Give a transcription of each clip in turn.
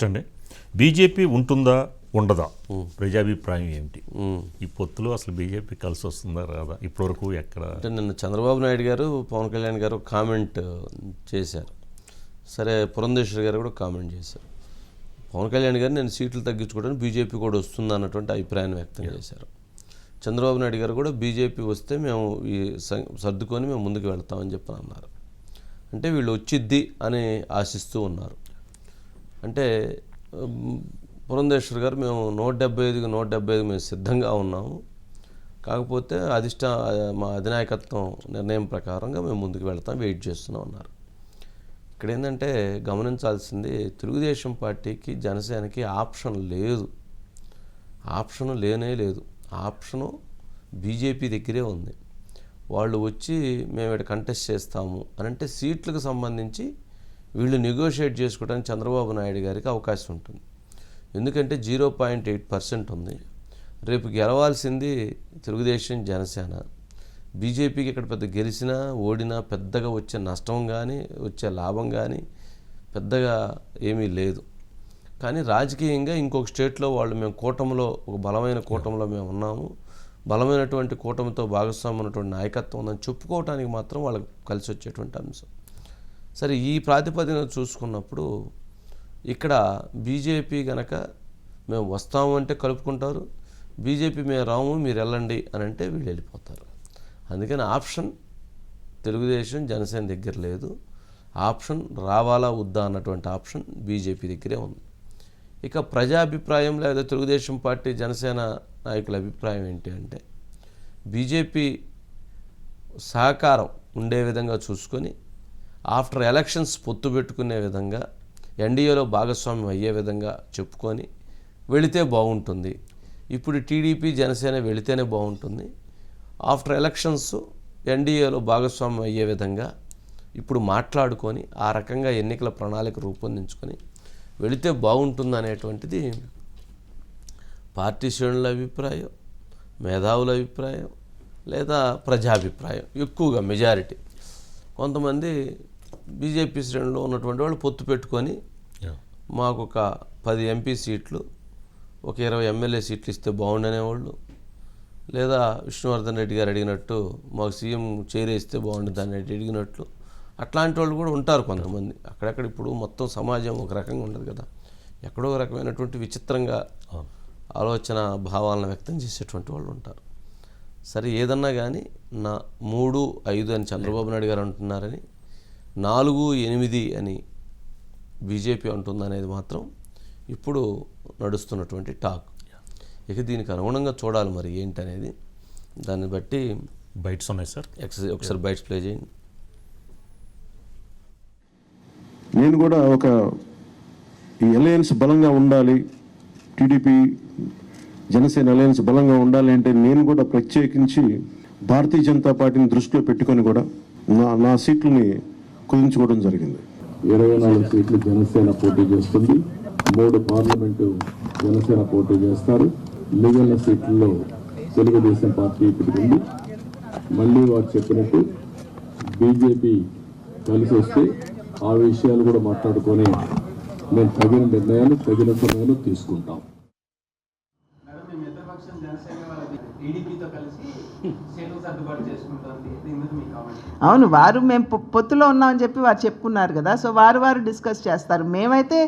Next అండి, BJP ఉంటుందా ఉండదా, ప్రజాభిప్రాయం ఏమిటి? ఈ పొత్తులో అసలు బీజేపీ కలిసి వస్తుందా రాదా? ఇప్పటివరకు ఎక్కడ? అంటే నిన్న చంద్రబాబు నాయుడు గారు, పవన్ కళ్యాణ్ గారు కామెంట్ చేశారు. సరే, పురంధేశ్వరి గారు కూడా కామెంట్ చేశారు. పవన్ కళ్యాణ్ గారు నేను సీట్లు తగ్గించుకోవడానికి బీజేపీ కూడా వస్తుంది అన్నటువంటి అభిప్రాయాన్ని వ్యక్తం చేశారు. చంద్రబాబు నాయుడు గారు కూడా బీజేపీ వస్తే మేము ఈ సర్దుకొని మేము ముందుకు వెళ్తామని చెప్పి అన్నారు. అంటే వీళ్ళు వచ్చిద్ది అని ఆశిస్తూ ఉన్నారు. అంటే పురంధేశ్వర్ గారు మేము 175 మేము సిద్ధంగా ఉన్నాము, కాకపోతే మా అధినాయకత్వం నిర్ణయం ప్రకారంగా మేము ముందుకు వెళ్తాం, వెయిట్ చేస్తున్నాం అన్నారు. ఇక్కడ ఏంటంటే గమనించాల్సింది, తెలుగుదేశం పార్టీకి జనసేనకి ఆప్షన్ లేదు, ఆప్షను లేనే లేదు. ఆప్షను బీజేపీ దగ్గరే ఉంది. వాళ్ళు వచ్చి మేము ఇక్కడ కంటెస్ట్ చేస్తాము అని అంటే సీట్లకు సంబంధించి వీళ్ళు నెగోషియేట్ చేసుకోవడానికి చంద్రబాబు నాయుడు గారికి అవకాశం ఉంటుంది. ఎందుకంటే 0.8% ఉంది. రేపు గెలవాల్సింది తెలుగుదేశం, జనసేన. బీజేపీకి ఇక్కడ పెద్ద గెలిచినా ఓడినా పెద్దగా వచ్చే నష్టం కానీ వచ్చే లాభం కానీ పెద్దగా ఏమీ లేదు. కానీ రాజకీయంగా ఇంకొక స్టేట్లో వాళ్ళు మేము కూటమిలో, ఒక బలమైన కూటమిలో మేము ఉన్నాము, బలమైనటువంటి కూటమితో భాగస్వామ్యం ఉన్నటువంటి నాయకత్వం ఉందని చెప్పుకోవటానికి మాత్రం వాళ్ళకి కలిసి వచ్చేటువంటి అంశం. సరే, ఈ ప్రాతిపదికన చూసుకున్నప్పుడు ఇక్కడ బీజేపీ గనక మేము వస్తాము అంటే కలుపుకుంటారు, బీజేపీ మేము రాము మీరు వెళ్ళండి అని అంటే వీళ్ళు వెళ్ళిపోతారు. అందుకని ఆప్షన్ తెలుగుదేశం, జనసేన దగ్గర లేదు. ఆప్షన్ రావాలా వద్దా అన్నటువంటి ఆప్షన్ బీజేపీ దగ్గరే ఉంది. ఇక ప్రజాభిప్రాయం లేదా తెలుగుదేశం పార్టీ, జనసేన నాయకుల అభిప్రాయం ఏంటి అంటే, బీజేపీ సహకారం ఉండే విధంగా చూసుకొని ఆఫ్టర్ ఎలక్షన్స్ పొత్తు పెట్టుకునే విధంగా, ఎన్డీఏలో భాగస్వామ్యం అయ్యే విధంగా చెప్పుకొని వెళితే బాగుంటుంది. ఇప్పుడు టీడీపీ, జనసేన వెళితేనే బాగుంటుంది. ఆఫ్టర్ ఎలక్షన్స్ ఎన్డీఏలో భాగస్వామ్యం అయ్యే విధంగా ఇప్పుడు మాట్లాడుకొని ఆ రకంగా ఎన్నికల ప్రణాళిక రూపొందించుకొని వెళితే బాగుంటుంది అనేటువంటిది పార్టీ శ్రేణుల అభిప్రాయం, మేధావుల అభిప్రాయం, లేదా ప్రజాభిప్రాయం. ఎక్కువగా మెజారిటీ కొంతమంది బీజేపీ శ్రేణులో ఉన్నటువంటి వాళ్ళు పొత్తు పెట్టుకొని మాకు ఒక 10 ఎంపీ సీట్లు, ఒక 20 ఎమ్మెల్యే సీట్లు ఇస్తే బాగుండనేవాళ్ళు, లేదా విష్ణువర్ధన్ రెడ్డి గారు అడిగినట్టు మాకు సీఎం చేరేస్తే బాగుంటుంది అని అడిగినట్లు అట్లాంటి వాళ్ళు కూడా ఉంటారు కొంతమంది. అక్కడక్కడ ఇప్పుడు మొత్తం సమాజం ఒక రకంగా ఉండదు కదా, ఎక్కడో ఒక రకమైనటువంటి విచిత్రంగా ఆలోచన భావాలను వ్యక్తం చేసేటువంటి వాళ్ళు ఉంటారు. సరే, ఏదన్నా కానీ 3-5 అని చంద్రబాబు నాయుడు గారు అంటున్నారని, 4-8 అని బీజేపీ అంటుందనేది మాత్రం ఇప్పుడు నడుస్తున్నటువంటి టాక్. ఇక దీనికి అనుగుణంగా చూడాలి మరి ఏంటనేది. దాన్ని బట్టి బైట్స్ ఉన్నాయి సార్, ఒకసారి బైట్స్ ప్లే చేయండి. నేను కూడా ఈ అలయన్స్ బలంగా ఉండాలి, టీడీపీ జనసేన అలయన్స్ బలంగా ఉండాలి అంటే నేను కూడా ప్రత్యేకించి భారతీయ జనతా పార్టీని దృష్టిలో పెట్టుకొని కూడా నా సీట్లని కుదించుకోవడం జరిగింది. 24 సీట్లు జనసేన పోటీ చేస్తుంది, 3 పార్లమెంటు జనసేన పోటీ చేస్తారు. మిగిలిన సీట్లలో తెలుగుదేశం పార్టీ పెట్టుకుంది. మళ్ళీ వారు చెప్పినట్టు బీజేపీ కలిసి వస్తే ఆ విషయాలు కూడా మాట్లాడుకొని మేము తగిన నిర్ణయాలు తగిన సమయంలో తీసుకుంటాం. అవును, వారు మేము పొత్తులో ఉన్నామని చెప్పి వారు చెప్పుకున్నారు కదా, సో వారు డిస్కస్ చేస్తారు. మేమైతే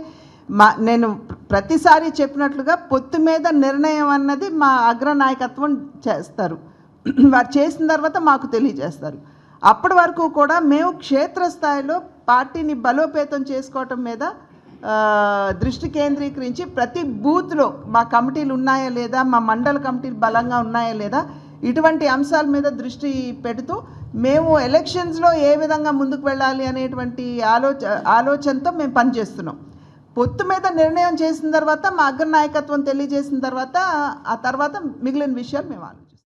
నేను ప్రతిసారి చెప్పినట్లుగా పొత్తు మీద నిర్ణయం అన్నది మా అగ్రనాయకత్వం చేస్తారు. వారు చేసిన తర్వాత మాకు తెలియజేస్తారు. అప్పటి వరకు కూడా మేము క్షేత్రస్థాయిలో పార్టీని బలోపేతం చేసుకోవటం మీద దృష్టి కేంద్రీకరించి ప్రతి బూత్లో మా కమిటీలు ఉన్నాయా లేదా, మా మండల కమిటీలు బలంగా ఉన్నాయా లేదా, ఇటువంటి అంశాల మీద దృష్టి పెడుతూ మేము ఎలక్షన్స్లో ఏ విధంగా ముందుకు వెళ్ళాలి అనేటువంటి ఆలోచనతో మేము పనిచేస్తున్నాం. పొత్తు మీద నిర్ణయం చేసిన తర్వాత మా అగ్రనాయకత్వం తెలియజేసిన తర్వాత ఆ తర్వాత మిగిలిన విషయాలు మేము ఆలోచిస్తాం.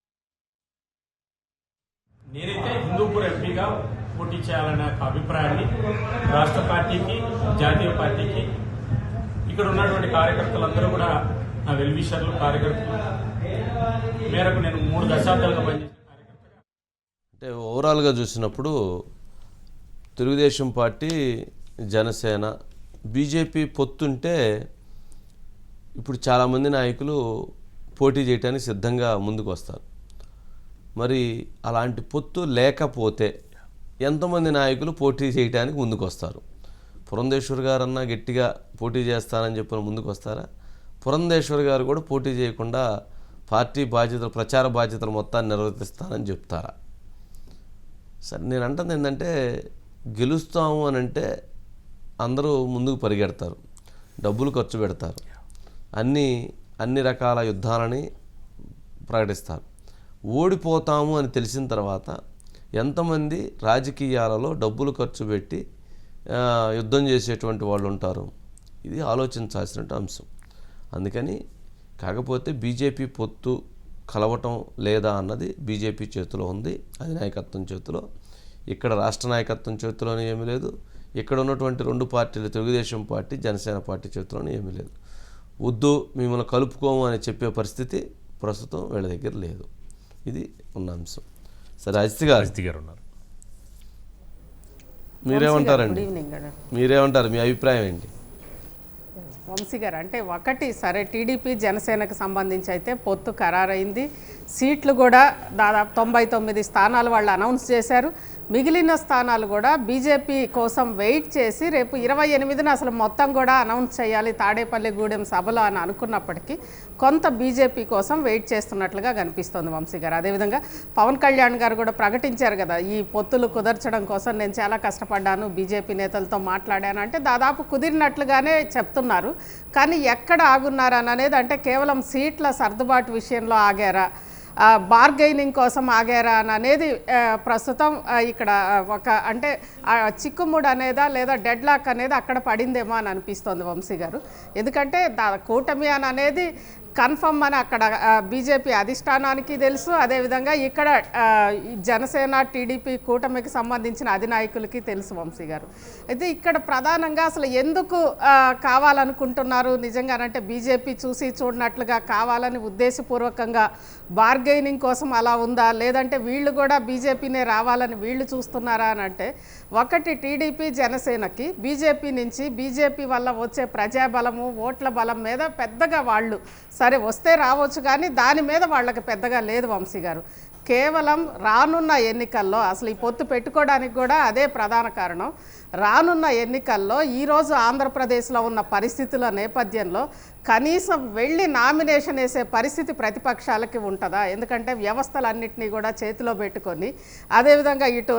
నేనైతే హిందూపూర్ ఎంపీగా పోటీ చేయాలనే అభిప్రాయాన్ని రాష్ట్ర పార్టీకి, జాతీయ పార్టీకి, ఇక్కడ ఉన్నటువంటి కార్యకర్తలందరూ కూడా నా వెల్విషర్లు, కార్యకర్తలు మేరకు నేను 3 దశాబ్దాలుగా పనిచేసిన కార్యకర్తగా. అంటే ఓవరాల్గా చూసినప్పుడు తెలుగుదేశం పార్టీ, జనసేన, బీజేపీ పొత్తుంటే ఇప్పుడు చాలామంది నాయకులు పోటీ చేయడానికి సిద్ధంగా ముందుకు వస్తారు. మరి అలాంటి పొత్తు లేకపోతే ఎంతమంది నాయకులు పోటీ చేయడానికి ముందుకు వస్తారు? పురంధేశ్వర్ గారన్నా గట్టిగా పోటీ చేస్తానని చెప్పిన ముందుకు వస్తారా? పురంధేశ్వర్ గారు కూడా పోటీ చేయకుండా పార్టీ బాధ్యతలు, ప్రచార బాధ్యతలు మొత్తాన్ని నిర్వర్తిస్తానని చెప్తారా? సరే, నేను అంటుంది ఏంటంటే గెలుస్తాము అని అంటే అందరూ ముందుకు పరిగెడతారు, డబ్బులు ఖర్చు పెడతారు, అన్ని రకాల యుద్ధాలని ప్రకటిస్తారు. ఓడిపోతాము అని తెలిసిన తర్వాత ఎంతమంది రాజకీయాలలో డబ్బులు ఖర్చు పెట్టి యుద్ధం చేసేటువంటి వాళ్ళు ఉంటారు? ఇది ఆలోచించాల్సిన అంశం. అందుకని కాకపోతే బీజేపీ పొత్తు కలవటం లేదా అన్నది బీజేపీ చేతిలో ఉంది, అధినాయకత్వం చేతిలో. ఇక్కడ రాష్ట్ర నాయకత్వం చేతిలోనే ఏమీ లేదు. ఇక్కడ ఉన్నటువంటి 2 పార్టీలు, తెలుగుదేశం పార్టీ, జనసేన పార్టీ చేతిలోనే ఏమీ లేదు. వద్దు మిమ్మల్ని కలుపుకోము అని చెప్పే పరిస్థితి ప్రస్తుతం వీళ్ళ దగ్గర లేదు. ఇది ఉన్న అంశం. సరే, అజిత్ గారు ఉన్నారు. మీరేమంటారండి? మీరేమంటారు? మీ అభిప్రాయం ఏంటి? వంశీ గారు, అంటే ఒకటి సరే, టీడీపీ జనసేనకు సంబంధించి అయితే పొత్తు ఖరారైంది. సీట్లు కూడా దాదాపు 99 స్థానాలు వాళ్ళు అనౌన్స్ చేశారు. మిగిలిన స్థానాలు కూడా బీజేపీ కోసం వెయిట్ చేసి రేపు 28న అసలు మొత్తం కూడా అనౌన్స్ చేయాలి తాడేపల్లిగూడెం సభలో అని అనుకున్నప్పటికీ కొంత బీజేపీ కోసం వెయిట్ చేస్తున్నట్లుగా కనిపిస్తోంది వంశీ గారు. అదేవిధంగా పవన్ కళ్యాణ్ గారు కూడా ప్రకటించారు కదా, ఈ పొత్తులు కుదర్చడం కోసం నేను చాలా కష్టపడ్డాను, బీజేపీ నేతలతో మాట్లాడాను అంటే దాదాపు కుదిరినట్లుగానే చెప్తున్నారు. కానీ ఎక్కడ ఆగున్నారా అనేది, అంటే కేవలం సీట్ల సర్దుబాటు విషయంలో ఆగారా, బార్గెయినింగ్ కోసం ఆగారా అని అనేది ప్రస్తుతం ఇక్కడ ఒక అంటే చిక్కుముడు అనేదా లేదా డెడ్ లాక్ అనేది అక్కడ పడిందేమో అని అనిపిస్తోంది వంశీ గారు. ఎందుకంటే కూటమి అని అనేది కన్ఫర్మ్ అని అక్కడ బీజేపీ అధిష్టానానికి తెలుసు. అదేవిధంగా ఇక్కడ జనసేన టీడీపీ కూటమికి సంబంధించిన అధినాయకులకి తెలుసు వంశీ గారు. అయితే ఇక్కడ ప్రధానంగా అసలు ఎందుకు కావాలనుకుంటున్నారు నిజంగానంటే, బీజేపీ చూసి చూడనట్లుగా కావాలని ఉద్దేశపూర్వకంగా బార్గెయినింగ్ కోసం అలా ఉందా, లేదంటే వీళ్ళు కూడా బీజేపీనే రావాలని వీళ్ళు చూస్తున్నారా అని అంటే, ఒకటి టీడీపీ జనసేనకి బీజేపీ నుంచి బీజేపీ వల్ల వచ్చే ప్రజాబలము, ఓట్ల బలం మీద పెద్దగా వాళ్ళు సరే వస్తే రావచ్చు, కానీ దాని మీద వాళ్ళకి పెద్దగా లేదు వంశీ గారు. కేవలం రానున్న ఎన్నికల్లో అసలు ఈ పొత్తు పెట్టుకోవడానికి కూడా అదే ప్రధాన కారణం. రానున్న ఎన్నికల్లో ఈరోజు ఆంధ్రప్రదేశ్లో ఉన్న పరిస్థితుల నేపథ్యంలో కనీసం వెళ్ళి నామినేషన్ వేసే పరిస్థితి ప్రతిపక్షాలకి ఉంటుందా? ఎందుకంటే వ్యవస్థలన్నింటినీ కూడా చేతిలో పెట్టుకొని, అదేవిధంగా ఇటు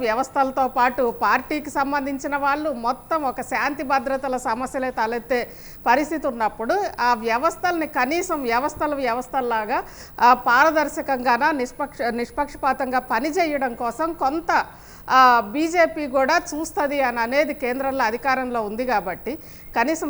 వ్యవస్థలతో పాటు పార్టీకి సంబంధించిన వాళ్ళు మొత్తం ఒక శాంతి భద్రతల సమస్యలే తలెత్తే పరిస్థితి ఉన్నప్పుడు ఆ వ్యవస్థల్ని కనీసం వ్యవస్థల్లాగా పారదర్శకంగా నిష్పక్షపాతంగా పనిచేయడం కోసం కొంత బీజేపీ కూడా చూస్తుంది అని అనేది కేంద్రంలో అధికారంలో ఉంది కాబట్టి కనీసం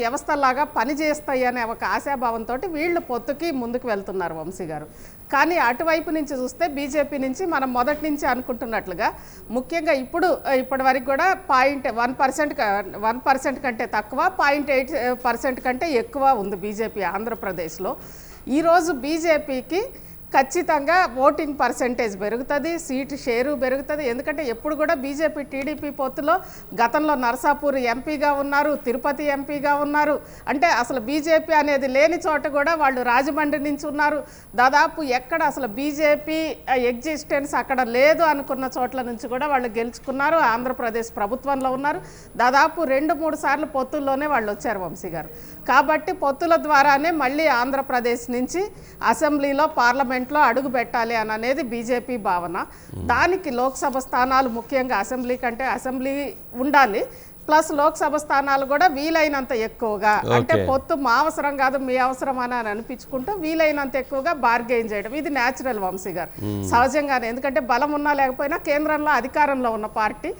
వ్యవస్థలాగా పనిచేస్తాయి అనే ఒక ఆశాభావంతో వీళ్ళు పొత్తుకి ముందుకు వెళ్తున్నారు వంశీ గారు. కానీ అటువైపు నుంచి చూస్తే బీజేపీ నుంచి మనం మొదటి నుంచి అనుకుంటున్నట్లుగా ముఖ్యంగా ఇప్పటి వరకు కూడా 1% కంటే తక్కువ, 0.8% కంటే ఎక్కువ ఉంది బీజేపీ ఆంధ్రప్రదేశ్లో. ఈరోజు బీజేపీకి ఖచ్చితంగా ఓటింగ్ పర్సెంటేజ్ పెరుగుతుంది, సీటు షేరు పెరుగుతుంది. ఎందుకంటే ఎప్పుడు కూడా బీజేపీ టీడీపీ పొత్తులో గతంలో నరసాపూర్ ఎంపీగా ఉన్నారు, తిరుపతి ఎంపీగా ఉన్నారు. అంటే అసలు బీజేపీ అనేది లేని చోట కూడా వాళ్ళు రాజమండ్రి నుంచి ఉన్నారు. దాదాపు ఎక్కడ అసలు బీజేపీ ఎగ్జిస్టెన్స్ అక్కడ లేదు అనుకున్న చోట్ల నుంచి కూడా వాళ్ళు గెలుచుకున్నారు. ఆంధ్రప్రదేశ్ ప్రభుత్వంలో ఉన్నారు. దాదాపు 2-3 సార్లు పొత్తుల్లోనే వాళ్ళు వచ్చారు వంశీ గారు. కాబట్టి పొత్తుల ద్వారానే మళ్ళీ ఆంధ్రప్రదేశ్ నుంచి అసెంబ్లీలో పార్లమెంట్లో అడుగు పెట్టాలి అని అనేది బీజేపీ భావన. దానికి లోక్సభ స్థానాలు ముఖ్యంగా అసెంబ్లీ ఉండాలి, ప్లస్ లోక్సభ స్థానాలు కూడా వీలైనంత ఎక్కువగా, అంటే పొత్తు మా అవసరం కాదు మీ అవసరం అని అనిపించుకుంటూ వీలైనంత ఎక్కువగా బార్గెయిన్ చేయడం, ఇది న్యాచురల్ వంశీ గారు సహజంగానే. ఎందుకంటే బలం ఉన్నా లేకపోయినా కేంద్రంలో అధికారంలో ఉన్న పార్టీ,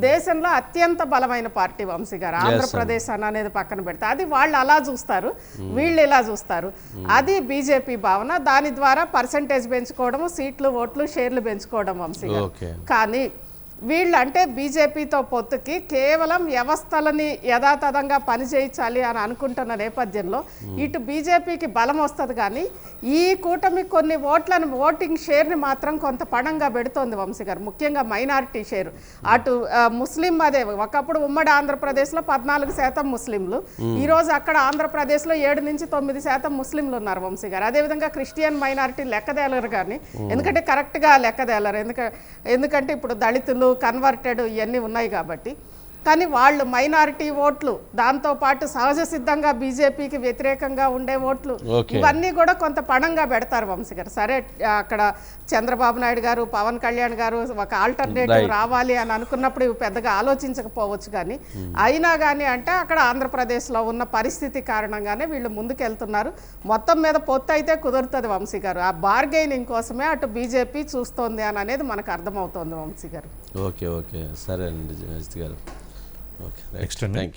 దేశంలో అత్యంత బలమైన పార్టీ వంశీ గారు. ఆంధ్రప్రదేశ్ అనేది పక్కన పెడితే అది వాళ్ళు అలా చూస్తారు, వీళ్ళు ఇలా చూస్తారు. అది బీజేపీ భావన. దాని ద్వారా పర్సెంటేజ్ పెంచుకోవడము, సీట్లు ఓట్లు షేర్లు పెంచుకోవడం వంశీ గారు. కానీ వీళ్ళు అంటే బీజేపీతో పొత్తుకి కేవలం వ్యవస్థలని యథాతథంగా పనిచేయించాలి అని అనుకుంటున్న నేపథ్యంలో ఇటు బీజేపీకి బలం వస్తుంది, కానీ ఈ కూటమి కొన్ని ఓటింగ్ షేర్ని మాత్రం కొంత పణంగా పెడుతోంది వంశీ గారు, ముఖ్యంగా మైనారిటీ షేర్. అటు ముస్లిం అదే ఒకప్పుడు ఉమ్మడి ఆంధ్రప్రదేశ్లో 14% ముస్లింలు, ఈరోజు అక్కడ ఆంధ్రప్రదేశ్లో 7 నుంచి 9% ముస్లింలు ఉన్నారు వంశీ గారు. అదేవిధంగా క్రిస్టియన్ మైనారిటీ లెక్కదేలరు, కానీ ఎందుకంటే కరెక్ట్గా లెక్కదేలరు, ఎందుకంటే ఇప్పుడు దళితులు కన్వర్టెడ్ ఇవన్నీ ఉన్నాయి కాబట్టి. కానీ వాళ్ళు మైనారిటీ ఓట్లు, దాంతోపాటు సహజ సిద్ధంగా బీజేపీకి వ్యతిరేకంగా ఉండే ఓట్లు, ఇవన్నీ కూడా కొంత పణంగా పెడతారు వంశీ గారు. సరే, అక్కడ చంద్రబాబు నాయుడు గారు, పవన్ కళ్యాణ్ గారు ఒక ఆల్టర్నేటివ్ రావాలి అని అనుకున్నప్పుడు ఇవి పెద్దగా ఆలోచించకపోవచ్చు, కానీ అయినా కానీ అంటే అక్కడ ఆంధ్రప్రదేశ్లో ఉన్న పరిస్థితి కారణంగానే వీళ్ళు ముందుకెళ్తున్నారు. మొత్తం మీద పొత్తు అయితే కుదురుతుంది వంశీ గారు, ఆ బార్గెయినింగ్ కోసమే అటు బీజేపీ చూస్తోంది అని అనేది మనకు అర్థమవుతోంది వంశీ గారు. ఓకే ఓకే, సరే అండి అజిత్ గారు. Okay, next thank you.